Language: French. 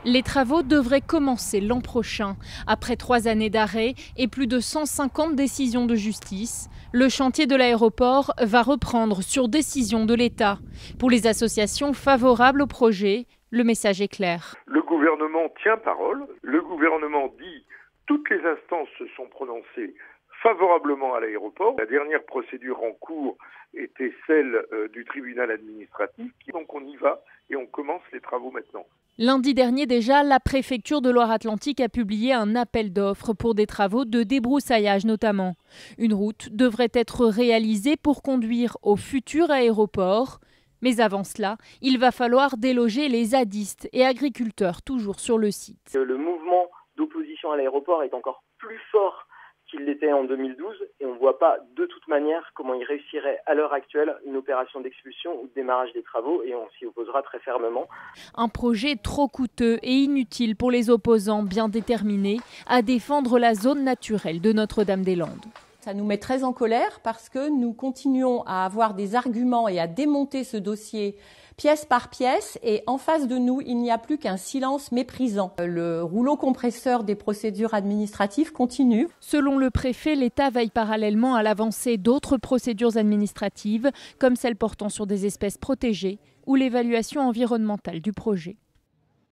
Les travaux devraient commencer l'an prochain. Après 3 années d'arrêt et plus de 150 décisions de justice, le chantier de l'aéroport va reprendre sur décision de l'État. Pour les associations favorables au projet, le message est clair. Le gouvernement tient parole. Le gouvernement dit toutes les instances se sont prononcées favorablement à l'aéroport. La dernière procédure en cours était celle du tribunal administratif. Donc on y va et on commence les travaux maintenant. Lundi dernier déjà, la préfecture de Loire-Atlantique a publié un appel d'offres pour des travaux de débroussaillage notamment. Une route devrait être réalisée pour conduire au futur aéroport. Mais avant cela, il va falloir déloger les zadistes et agriculteurs toujours sur le site. Le mouvement d'opposition à l'aéroport est encore plus fort qu'il l'était en 2012 et on ne voit pas de toute manière comment il réussirait à l'heure actuelle une opération d'expulsion ou de démarrage des travaux et on s'y opposera très fermement. Un projet trop coûteux et inutile pour les opposants bien déterminés à défendre la zone naturelle de Notre-Dame-des-Landes. Ça nous met très en colère parce que nous continuons à avoir des arguments et à démonter ce dossier pièce par pièce et en face de nous, il n'y a plus qu'un silence méprisant. Le rouleau compresseur des procédures administratives continue. Selon le préfet, l'État veille parallèlement à l'avancée d'autres procédures administratives comme celles portant sur des espèces protégées ou l'évaluation environnementale du projet.